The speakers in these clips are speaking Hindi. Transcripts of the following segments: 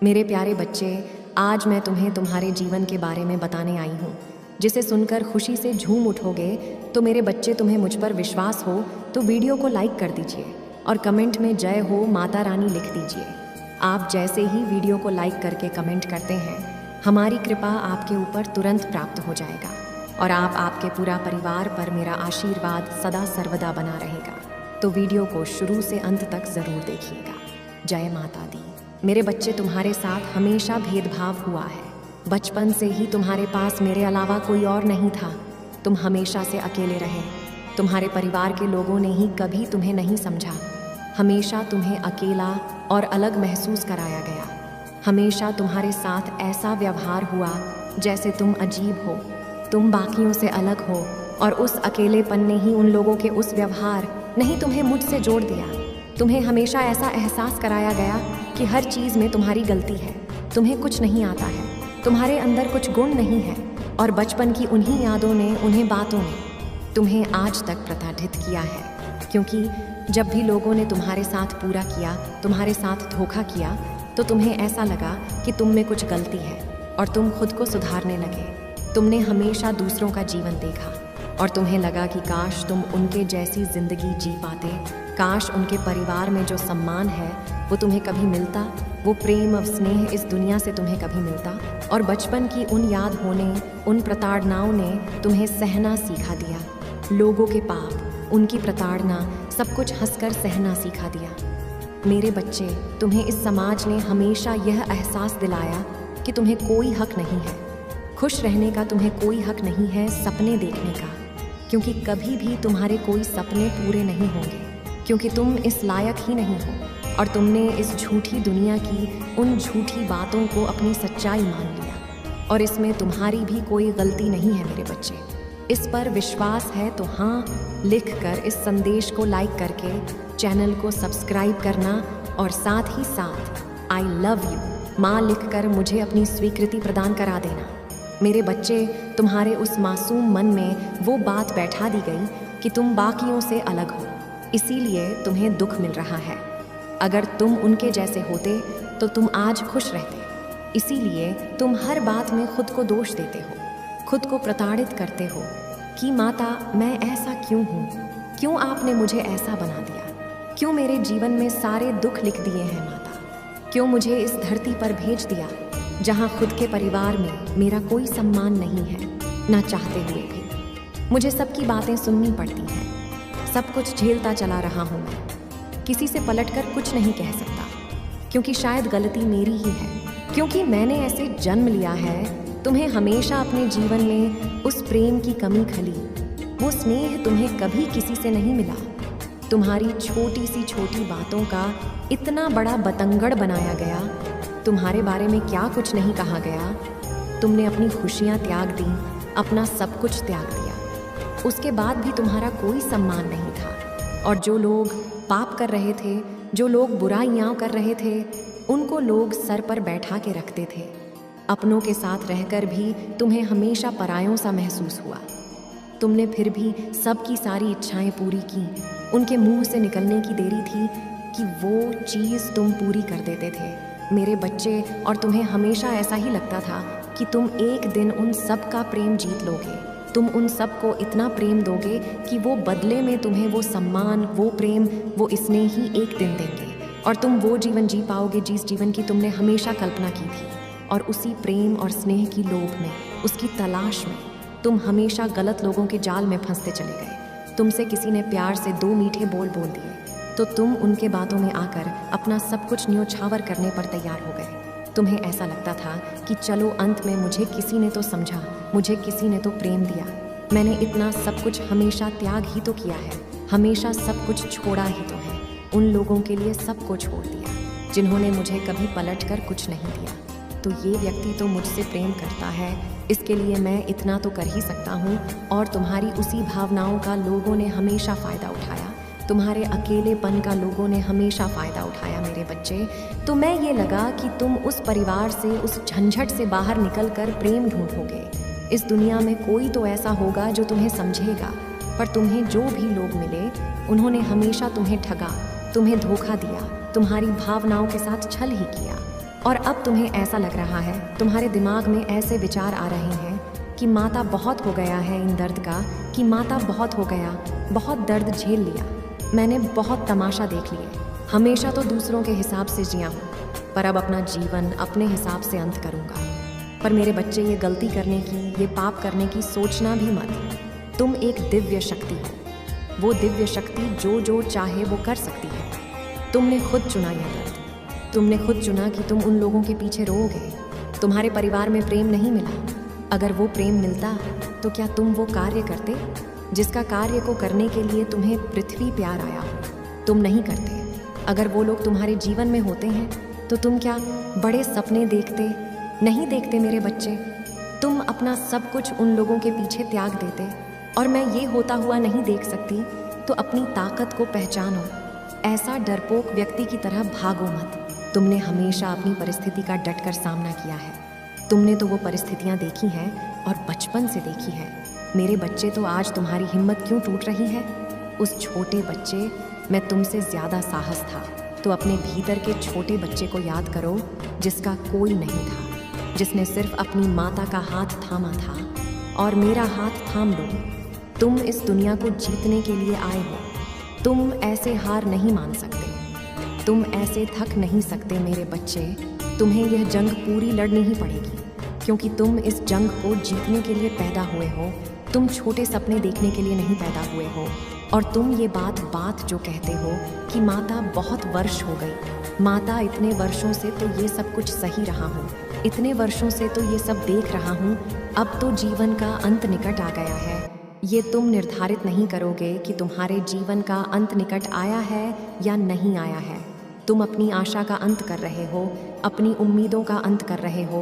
मेरे प्यारे बच्चे, आज मैं तुम्हें तुम्हारे जीवन के बारे में बताने आई हूँ, जिसे सुनकर खुशी से झूम उठोगे। तो मेरे बच्चे, तुम्हें मुझ पर विश्वास हो तो वीडियो को लाइक कर दीजिए और कमेंट में जय हो माता रानी लिख दीजिए। आप जैसे ही वीडियो को लाइक करके कमेंट करते हैं, हमारी कृपा आपके ऊपर तुरंत प्राप्त हो जाएगा और आपके पूरा परिवार पर मेरा आशीर्वाद सदा सर्वदा बना रहेगा। तो वीडियो को शुरू से अंत तक ज़रूर देखिएगा। जय माता दी। मेरे बच्चे, तुम्हारे साथ हमेशा भेदभाव हुआ है। बचपन से ही तुम्हारे पास मेरे अलावा कोई और नहीं था। तुम हमेशा से अकेले रहे। तुम्हारे परिवार के लोगों ने ही कभी तुम्हें नहीं समझा। हमेशा तुम्हें अकेला और अलग महसूस कराया गया। हमेशा तुम्हारे साथ ऐसा व्यवहार हुआ जैसे तुम अजीब हो, तुम बाकियों से अलग हो, और उस अकेलेपन ने ही उन लोगों के उस व्यवहार नहीं तुम्हें मुझसे जोड़ दिया। तुम्हें हमेशा ऐसा एहसास कराया गया कि हर चीज़ में तुम्हारी गलती है, तुम्हें कुछ नहीं आता है, तुम्हारे अंदर कुछ गुण नहीं है। और बचपन की उन्हीं यादों ने, उन्हीं बातों ने तुम्हें आज तक प्रताड़ित किया है। क्योंकि जब भी लोगों ने तुम्हारे साथ पूरा किया, तुम्हारे साथ धोखा किया, तो तुम्हें ऐसा लगा कि तुम में कुछ गलती है और तुम खुद को सुधारने लगे। तुमने हमेशा दूसरों का जीवन देखा और तुम्हें लगा कि काश तुम उनके जैसी जिंदगी जी पाते, काश उनके परिवार में जो सम्मान है वो तुम्हें कभी मिलता, वो प्रेम और स्नेह इस दुनिया से तुम्हें कभी मिलता। और बचपन की उन याद होने, उन प्रताड़नाओं ने तुम्हें सहना सिखा दिया। लोगों के पाप, उनकी प्रताड़ना, सब कुछ हंसकर सहना सिखा दिया। मेरे बच्चे, तुम्हें इस समाज ने हमेशा यह एहसास दिलाया कि तुम्हें कोई हक नहीं है, खुश रहने का तुम्हें कोई हक नहीं है, सपने देखने का, क्योंकि कभी भी तुम्हारे कोई सपने पूरे नहीं होंगे, क्योंकि तुम इस लायक ही नहीं हो। और तुमने इस झूठी दुनिया की उन झूठी बातों को अपनी सच्चाई मान लिया और इसमें तुम्हारी भी कोई गलती नहीं है। मेरे बच्चे, इस पर विश्वास है तो हाँ लिख कर इस संदेश को लाइक करके चैनल को सब्सक्राइब करना और साथ ही साथ आई लव यू माँ लिख कर मुझे अपनी स्वीकृति प्रदान करा देना। मेरे बच्चे, तुम्हारे उस मासूम मन में वो बात बैठा दी गई कि तुम बाकियों से अलग हो, इसीलिए तुम्हें दुख मिल रहा है। अगर तुम उनके जैसे होते तो तुम आज खुश रहते। इसीलिए तुम हर बात में खुद को दोष देते हो, खुद को प्रताड़ित करते हो कि माता मैं ऐसा क्यों हूँ, क्यों आपने मुझे ऐसा बना दिया, क्यों मेरे जीवन में सारे दुख लिख दिए हैं माता, क्यों मुझे इस धरती पर भेज दिया जहाँ खुद के परिवार में मेरा कोई सम्मान नहीं है, ना चाहते हुए भी मुझे सबकी बातें सुननी पड़ती हैं। सब कुछ झेलता चला रहा हूँ मैं, किसी से पलटकर कुछ नहीं कह सकता, क्योंकि शायद गलती मेरी ही है, क्योंकि मैंने ऐसे जन्म लिया है। तुम्हें हमेशा अपने जीवन में उस प्रेम की कमी खली, वो स्नेह तुम्हें कभी किसी से नहीं मिला। तुम्हारी छोटी सी छोटी बातों का इतना बड़ा बतंगड़ बनाया गया, तुम्हारे बारे में क्या कुछ नहीं कहा गया। तुमने अपनी खुशियाँ त्याग दी, अपना सब कुछ त्याग दिया, उसके बाद भी तुम्हारा कोई सम्मान नहीं था। और जो लोग पाप कर रहे थे, जो लोग बुराइयाँ कर रहे थे, उनको लोग सर पर बैठा के रखते थे। अपनों के साथ रहकर भी तुम्हें हमेशा परायों सा महसूस हुआ। तुमने फिर भी सबकी सारी इच्छाएं पूरी की। उनके मुंह से निकलने की देरी थी कि वो चीज़ तुम पूरी कर देते थे मेरे बच्चे। और तुम्हें हमेशा ऐसा ही लगता था कि तुम एक दिन उन सब का प्रेम जीत लोगे, तुम उन सब को इतना प्रेम दोगे कि वो बदले में तुम्हें वो सम्मान, वो प्रेम, वो स्नेह ही एक दिन देंगे और तुम वो जीवन जी पाओगे जिस जीवन की तुमने हमेशा कल्पना की थी। और उसी प्रेम और स्नेह की लोभ में, उसकी तलाश में तुम हमेशा गलत लोगों के जाल में फंसते चले गए। तुमसे किसी ने प्यार से दो मीठे बोल बोल दिए तो तुम उनके बातों में आकर अपना सब कुछ न्योछावर करने पर तैयार हो गए। तुम्हें ऐसा लगता था कि चलो अंत में मुझे किसी ने तो समझा, मुझे किसी ने तो प्रेम दिया, मैंने इतना सब कुछ हमेशा त्याग ही तो किया है, हमेशा सब कुछ छोड़ा ही तो है। उन लोगों के लिए सब को छोड़ दिया जिन्होंने मुझे कभी पलट कर कुछ नहीं दिया। तो ये व्यक्ति तो मुझसे प्रेम करता है, इसके लिए मैं इतना तो कर ही सकता हूँ। और तुम्हारी उसी भावनाओं का लोगों ने हमेशा फ़ायदा उठाया, तुम्हारे अकेलेपन का लोगों ने हमेशा फ़ायदा उठाया मेरे बच्चे। तो मैं ये लगा कि तुम उस परिवार से, उस झंझट से बाहर निकलकर प्रेम ढूंढोगे। इस दुनिया में कोई तो ऐसा होगा जो तुम्हें समझेगा, पर तुम्हें जो भी लोग मिले उन्होंने हमेशा तुम्हें ठगा, तुम्हें धोखा दिया, तुम्हारी भावनाओं के साथ छल ही किया। और अब तुम्हें ऐसा लग रहा है, तुम्हारे दिमाग में ऐसे विचार आ रहे हैं कि माता बहुत हो गया है इन दर्द का, कि माता बहुत हो गया, बहुत दर्द झेल लिया, मैंने बहुत तमाशा देख लिए, हमेशा तो दूसरों के हिसाब से जिया हूँ, पर अब अपना जीवन अपने हिसाब से अंत करूँगा। पर मेरे बच्चे, ये गलती करने की, ये पाप करने की सोचना भी मत। तुम एक दिव्य शक्ति हो। वो दिव्य शक्ति जो चाहे वो कर सकती है। तुमने खुद चुना यह दर्द। तुमने खुद चुना कि तुम उन लोगों के पीछे रोओगे। तुम्हारे परिवार में प्रेम नहीं मिला। अगर वो प्रेम मिलता तो क्या तुम वो कार्य करते जिसका कार्य को करने के लिए तुम्हें पृथ्वी प्यार आया हो? तुम नहीं करते। अगर वो लोग तुम्हारे जीवन में होते हैं तो तुम क्या बड़े सपने देखते? नहीं देखते मेरे बच्चे। तुम अपना सब कुछ उन लोगों के पीछे त्याग देते। और मैं ये होता हुआ नहीं देख सकती, तो अपनी ताकत को पहचानो। ऐसा डरपोक व्यक्ति की तरह भागो मत। तुमने हमेशा अपनी परिस्थिति का डटकर सामना किया है। तुमने तो वो परिस्थितियां देखी हैं और बचपन से देखी है। मेरे बच्चे, तो आज तुम्हारी हिम्मत क्यों टूट रही है? उस छोटे बच्चे, मैं तुमसे ज़्यादा साहस था। तो अपने भीतर के छोटे बच्चे को याद करो जिसका कोई नहीं था, जिसने सिर्फ अपनी माता का हाथ थामा था। और मेरा हाथ थाम लो। तुम इस दुनिया को जीतने के लिए आए हो। तुम ऐसे हार नहीं मान सकते। तुम ऐसे थक नहीं सकते मेरे बच्चे। तुम्हें यह जंग पूरी लड़नी ही पड़ेगी, क्योंकि तुम इस जंग को जीतने के लिए पैदा हुए हो। तुम छोटे सपने देखने के लिए नहीं पैदा हुए हो। और तुम ये बात जो कहते हो कि माता बहुत वर्ष हो गई, माता इतने वर्षों से तो ये सब कुछ सही रहा हूँ, इतने वर्षों से तो ये सब देख रहा हूँ, अब तो जीवन का अंत निकट आ गया है। ये तुम निर्धारित नहीं करोगे कि तुम्हारे जीवन का अंत निकट आया है या नहीं आया है। तुम अपनी आशा का अंत कर रहे हो, अपनी उम्मीदों का अंत कर रहे हो।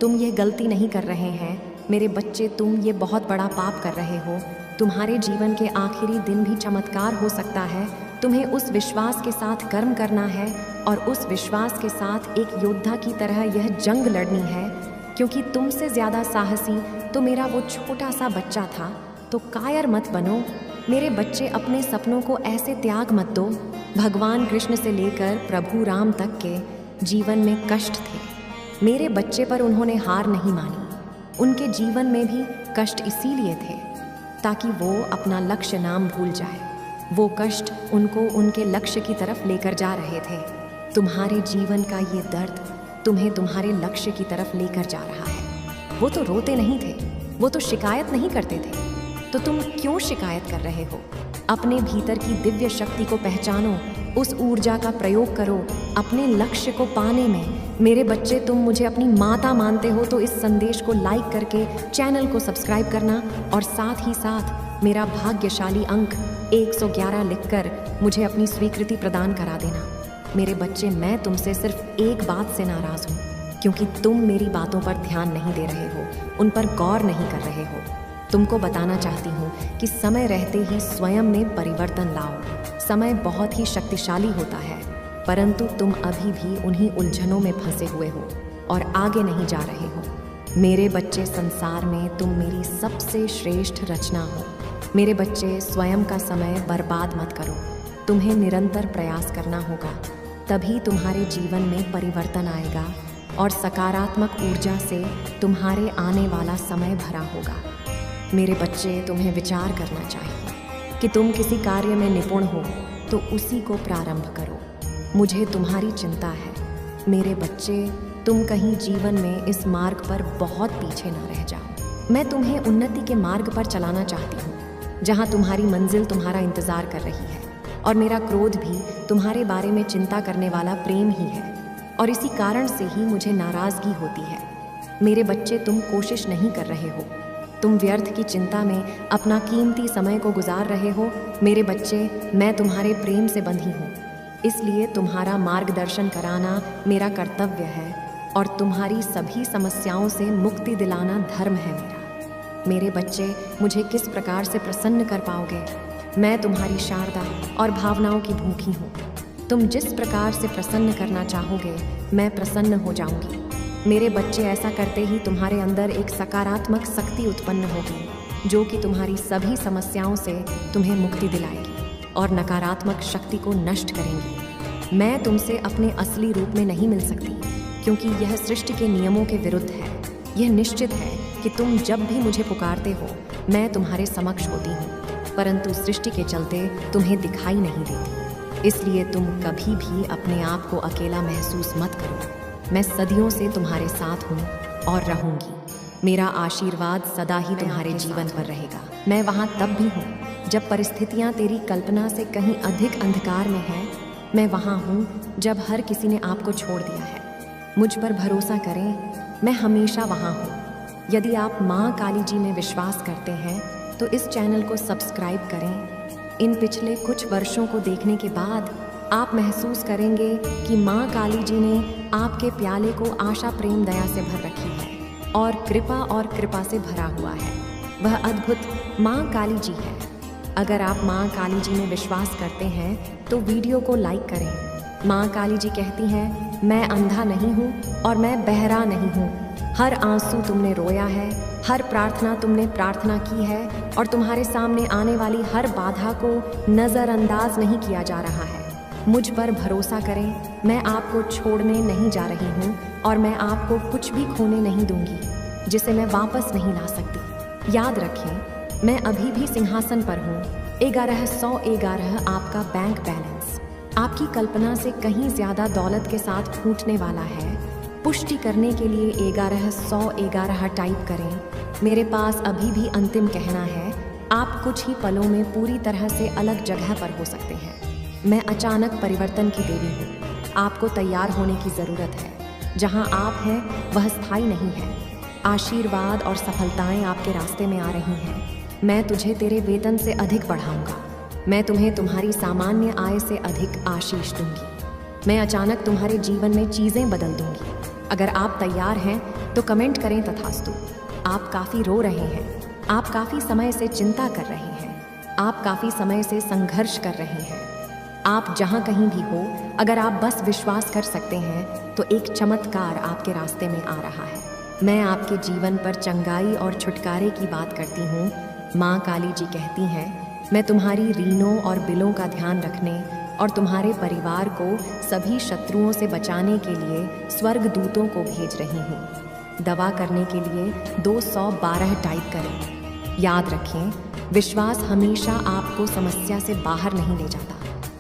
तुम ये गलती नहीं कर रहे हैं मेरे बच्चे, तुम ये बहुत बड़ा पाप कर रहे हो। तुम्हारे जीवन के आखिरी दिन भी चमत्कार हो सकता है। तुम्हें उस विश्वास के साथ कर्म करना है और उस विश्वास के साथ एक योद्धा की तरह यह जंग लड़नी है, क्योंकि तुमसे ज़्यादा साहसी तो मेरा वो छोटा सा बच्चा था। तो कायर मत बनो मेरे बच्चे, अपने सपनों को ऐसे त्याग मत दो। भगवान कृष्ण से लेकर प्रभु राम तक के जीवन में कष्ट थे मेरे बच्चे, पर उन्होंने हार नहीं मानी। उनके जीवन में भी कष्ट इसीलिए थे ताकि वो अपना लक्ष्य नाम भूल जाए। वो कष्ट उनको उनके लक्ष्य की तरफ लेकर जा रहे थे। तुम्हारे जीवन का ये दर्द तुम्हें तुम्हारे लक्ष्य की तरफ लेकर जा रहा है। वो तो रोते नहीं थे, वो तो शिकायत नहीं करते थे, तो तुम क्यों शिकायत कर रहे हो? अपने भीतर की दिव्य शक्ति को पहचानो, उस ऊर्जा का प्रयोग करो अपने लक्ष्य को पाने में। मेरे बच्चे, तुम मुझे अपनी माता मानते हो तो इस संदेश को लाइक करके चैनल को सब्सक्राइब करना और साथ ही साथ मेरा भाग्यशाली अंक 111 लिखकर मुझे अपनी स्वीकृति प्रदान करा देना। मेरे बच्चे, मैं तुमसे सिर्फ एक बात से नाराज़ हूँ, क्योंकि तुम मेरी बातों पर ध्यान नहीं दे रहे हो, उन पर गौर नहीं कर रहे हो। तुमको बताना चाहती हूँ कि समय रहते ही स्वयं में परिवर्तन लाओ। समय बहुत ही शक्तिशाली होता है, परंतु तुम अभी भी उन्हीं उलझनों में फंसे हुए हो और आगे नहीं जा रहे हो। मेरे बच्चे, संसार में तुम मेरी सबसे श्रेष्ठ रचना हो। मेरे बच्चे, स्वयं का समय बर्बाद मत करो। तुम्हें निरंतर प्रयास करना होगा, तभी तुम्हारे जीवन में परिवर्तन आएगा और सकारात्मक ऊर्जा से तुम्हारे आने वाला समय भरा होगा। मेरे बच्चे, तुम्हें विचार करना चाहिए कि तुम किसी कार्य में निपुण हो तो उसी को प्रारंभ करो। मुझे तुम्हारी चिंता है मेरे बच्चे, तुम कहीं जीवन में इस मार्ग पर बहुत पीछे ना रह जाओ। मैं तुम्हें उन्नति के मार्ग पर चलाना चाहती हूँ, जहाँ तुम्हारी मंजिल तुम्हारा इंतज़ार कर रही है। और मेरा क्रोध भी तुम्हारे बारे में चिंता करने वाला प्रेम ही है, और इसी कारण से ही मुझे नाराज़गी होती है। मेरे बच्चे, तुम कोशिश नहीं कर रहे हो, तुम व्यर्थ की चिंता में अपना कीमती समय को गुजार रहे हो। मेरे बच्चे, मैं तुम्हारे प्रेम से बंधी हूँ, इसलिए तुम्हारा मार्गदर्शन कराना मेरा कर्तव्य है और तुम्हारी सभी समस्याओं से मुक्ति दिलाना धर्म है मेरा। मेरे बच्चे, मुझे किस प्रकार से प्रसन्न कर पाओगे? मैं तुम्हारी शारदा और भावनाओं की भूखी हूँ। तुम जिस प्रकार से प्रसन्न करना चाहोगे मैं प्रसन्न हो जाऊंगी। मेरे बच्चे, ऐसा करते ही तुम्हारे अंदर एक सकारात्मक शक्ति उत्पन्न होगी जो कि तुम्हारी सभी समस्याओं से तुम्हें मुक्ति दिलाएगी और नकारात्मक शक्ति को नष्ट करेंगी। मैं तुमसे अपने असली रूप में नहीं मिल सकती, क्योंकि यह सृष्टि के नियमों के विरुद्ध है। यह निश्चित है कि तुम जब भी मुझे पुकारते हो मैं तुम्हारे समक्ष होती हूँ, परंतु सृष्टि के चलते तुम्हें दिखाई नहीं देती। इसलिए तुम कभी भी अपने आप को अकेला महसूस मत करो। मैं सदियों से तुम्हारे साथ हूँ और रहूंगी। मेरा आशीर्वाद सदा ही तुम्हारे जीवन पर रहेगा। मैं वहाँ तब भी हूँ जब परिस्थितियाँ तेरी कल्पना से कहीं अधिक अंधकार में हैं। मैं वहाँ हूँ जब हर किसी ने आपको छोड़ दिया है। मुझ पर भरोसा करें, मैं हमेशा वहाँ हूँ। यदि आप माँ काली जी में विश्वास करते हैं तो इस चैनल को सब्सक्राइब करें। इन पिछले कुछ वर्षों को देखने के बाद आप महसूस करेंगे कि माँ काली जी ने आपके प्याले को आशा प्रेम दया से भर रखी है और कृपा से भरा हुआ है। वह अद्भुत माँ काली जी है। अगर आप माँ काली जी में विश्वास करते हैं तो वीडियो को लाइक करें। माँ काली जी कहती हैं, मैं अंधा नहीं हूँ और मैं बहरा नहीं हूँ। हर आंसू तुमने रोया है, हर प्रार्थना तुमने प्रार्थना की है और तुम्हारे सामने आने वाली हर बाधा को नज़रअंदाज नहीं किया जा रहा है। मुझ पर भरोसा करें, मैं आपको छोड़ने नहीं जा रही हूँ और मैं आपको कुछ भी खोने नहीं दूंगी जिसे मैं वापस नहीं ला सकती। याद रखें, मैं अभी भी सिंहासन पर हूँ। 1111 आपका बैंक बैलेंस आपकी कल्पना से कहीं ज्यादा दौलत के साथ फूटने वाला है। पुष्टि करने के लिए 1111 टाइप करें। मेरे पास अभी भी अंतिम कहना है। आप कुछ ही पलों में पूरी तरह से अलग जगह पर हो सकते हैं। मैं अचानक परिवर्तन की देवी हूँ। आपको तैयार होने की ज़रूरत है। जहाँ आप हैं वह स्थायी नहीं है। आशीर्वाद और सफलताएं आपके रास्ते में आ रही हैं। मैं तुझे तेरे वेतन से अधिक बढ़ाऊंगा। मैं तुम्हें तुम्हारी सामान्य आय से अधिक आशीष दूंगी। मैं अचानक तुम्हारे जीवन में चीज़ें बदल दूंगी। अगर आप तैयार हैं तो कमेंट करें तथास्तु। आप काफ़ी रो रहे हैं, आप काफ़ी समय से चिंता कर रहे हैं, आप काफ़ी समय से संघर्ष कर रहे हैं। आप जहाँ कहीं भी हो, अगर आप बस विश्वास कर सकते हैं तो एक चमत्कार आपके रास्ते में आ रहा है। मैं आपके जीवन पर चंगाई और छुटकारे की बात करती हूँ। माँ काली जी कहती हैं, मैं तुम्हारी ऋणों और बिलों का ध्यान रखने और तुम्हारे परिवार को सभी शत्रुओं से बचाने के लिए स्वर्ग दूतों को भेज रही हूँ। दवा करने के लिए 212 टाइप करें। याद रखें, विश्वास हमेशा आपको समस्या से बाहर नहीं ले जाता।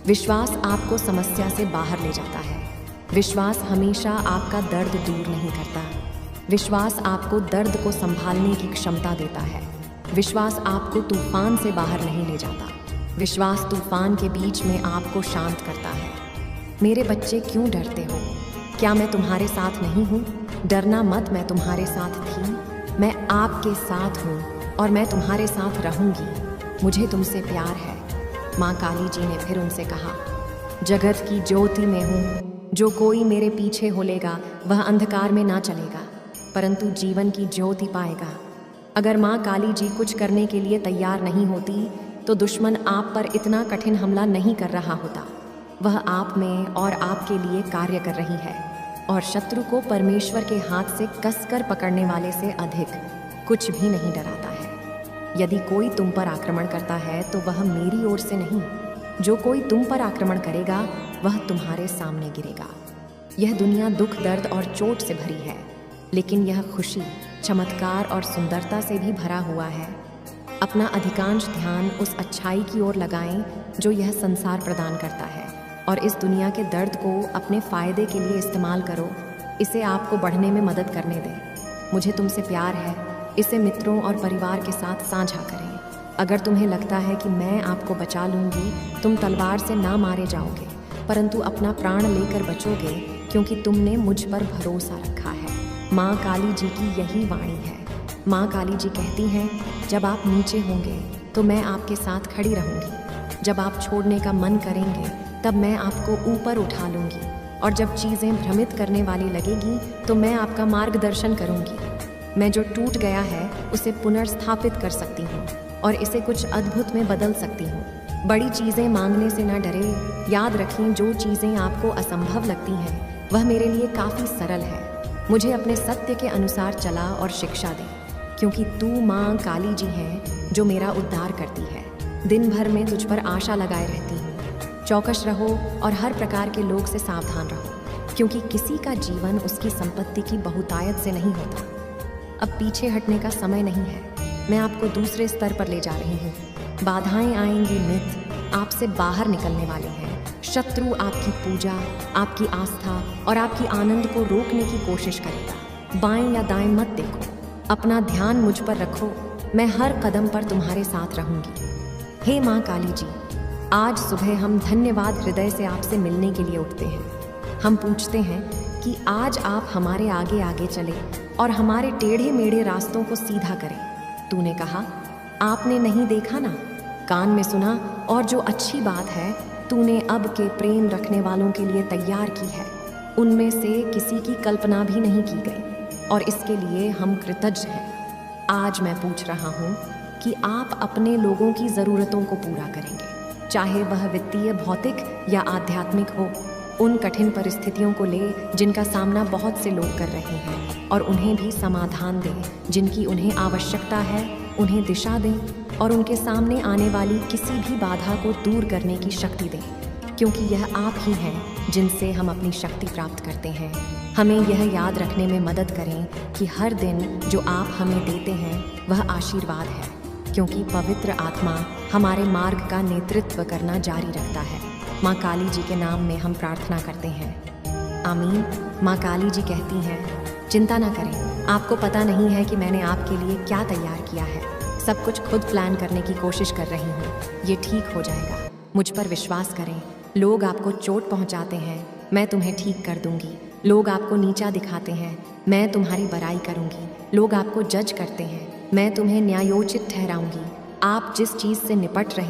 विश्वास आपको समस्या से बाहर ले जाता है। विश्वास हमेशा आपका दर्द दूर नहीं करता। विश्वास आपको दर्द को संभालने की क्षमता देता है। विश्वास आपको तूफान से बाहर नहीं ले जाता। विश्वास तूफान के बीच में आपको शांत करता है। मेरे बच्चे क्यों डरते हो? क्या मैं तुम्हारे साथ नहीं हूँ? डरना मत, मैं तुम्हारे साथ थी। मैं आपके साथ हूँ और मैं तुम्हारे साथ रहूँगी। मुझे तुमसे प्यार है। माँ काली जी ने फिर उनसे कहा, जगत की ज्योति में हूँ। जो कोई मेरे पीछे होलेगा वह अंधकार में ना चलेगा परंतु जीवन की ज्योति पाएगा। अगर माँ काली जी कुछ करने के लिए तैयार नहीं होती तो दुश्मन आप पर इतना कठिन हमला नहीं कर रहा होता। वह आप में और आपके लिए कार्य कर रही है और शत्रु को परमेश्वर के हाथ से कसकर पकड़ने वाले से अधिक कुछ भी नहीं डराता है। यदि कोई तुम पर आक्रमण करता है तो वह मेरी ओर से नहीं। जो कोई तुम पर आक्रमण करेगा वह तुम्हारे सामने गिरेगा। यह दुनिया दुख, दर्द और चोट से भरी है, लेकिन यह खुशी, चमत्कार और सुंदरता से भी भरा हुआ है। अपना अधिकांश ध्यान उस अच्छाई की ओर लगाएं जो यह संसार प्रदान करता है और इस दुनिया के दर्द को अपने फ़ायदे के लिए इस्तेमाल करो। इसे आपको बढ़ने में मदद करने दें। मुझे तुमसे प्यार है। इसे मित्रों और परिवार के साथ साझा करें। अगर तुम्हें लगता है कि मैं आपको बचा लूँगी, तुम तलवार से ना मारे जाओगे परंतु अपना प्राण लेकर बचोगे, क्योंकि तुमने मुझ पर भरोसा रखा है। माँ काली जी की यही वाणी है। माँ काली जी कहती हैं, जब आप नीचे होंगे तो मैं आपके साथ खड़ी रहूँगी। जब आप छोड़ने का मन करेंगे तब मैं आपको ऊपर उठा लूँगी और जब चीज़ें भ्रमित करने वाली लगेगी तो मैं आपका मार्गदर्शन करूँगी। मैं जो टूट गया है उसे पुनर्स्थापित कर सकती हूँ और इसे कुछ अद्भुत में बदल सकती हूँ। बड़ी चीज़ें मांगने से ना डरे। याद रखें, जो चीज़ें आपको असंभव लगती हैं वह मेरे लिए काफ़ी सरल है। मुझे अपने सत्य के अनुसार चला और शिक्षा दे, क्योंकि तू माँ काली जी है जो मेरा उद्धार करती है। दिन भर में तुझ पर आशा लगाए रहती हूँ। चौकस रहो और हर प्रकार के लोग से सावधान रहो, क्योंकि किसी का जीवन उसकी संपत्ति की बहुतायत से नहीं होता। अब पीछे हटने का समय नहीं है, मैं आपको दूसरे स्तर पर ले जा रही हूँ। बाधाएं आएंगी, मिथ आपसे बाहर निकलने वाले हैं। शत्रु आपकी पूजा, आपकी आस्था और आपकी आनंद को रोकने की कोशिश करेगा। बाएं या दाएं मत देखो, अपना ध्यान मुझ पर रखो, मैं हर कदम पर तुम्हारे साथ रहूंगी। हे माँ काली जी, आज सुबह हम धन्यवाद हृदय से आपसे मिलने के लिए उठते हैं। हम पूछते हैं कि आज आप हमारे आगे आगे चले और हमारे टेढ़े मेढ़े रास्तों को सीधा करें। तूने कहा, आपने नहीं देखा ना, कान में सुना, और जो अच्छी बात है तूने अब के प्रेम रखने वालों के लिए तैयार की है, उनमें से किसी की कल्पना भी नहीं की गई, और इसके लिए हम कृतज्ञ हैं। आज मैं पूछ रहा हूँ कि आप अपने लोगों की ज़रूरतों को पूरा करेंगे, चाहे वह वित्तीय, भौतिक या आध्यात्मिक हो। उन कठिन परिस्थितियों को ले जिनका सामना बहुत से लोग कर रहे हैं, और उन्हें भी समाधान दें। जिनकी उन्हें आवश्यकता है उन्हें दिशा दें, और उनके सामने आने वाली किसी भी बाधा को दूर करने की शक्ति दें, क्योंकि यह आप ही हैं जिनसे हम अपनी शक्ति प्राप्त करते हैं। हमें यह याद रखने में मदद करें कि हर दिन जो आप हमें देते हैं वह आशीर्वाद है, क्योंकि पवित्र आत्मा हमारे मार्ग का नेतृत्व करना जारी रखता है। माँ काली जी के नाम में हम प्रार्थना करते हैं, आमीन। माँ काली जी कहती हैं, चिंता ना करें, आपको पता नहीं है कि मैंने आपके लिए क्या तैयार किया है। सब कुछ खुद प्लान करने की कोशिश कर रही हूँ, ये ठीक हो जाएगा, मुझ पर विश्वास करें। लोग आपको चोट पहुँचाते हैं, मैं तुम्हें ठीक कर दूंगी। लोग आपको नीचा दिखाते हैं, मैं तुम्हारी बड़ाई करूंगी। लोग आपको जज करते हैं, मैं तुम्हें न्यायोचित ठहराऊंगी। आप जिस चीज़ से निपट रहे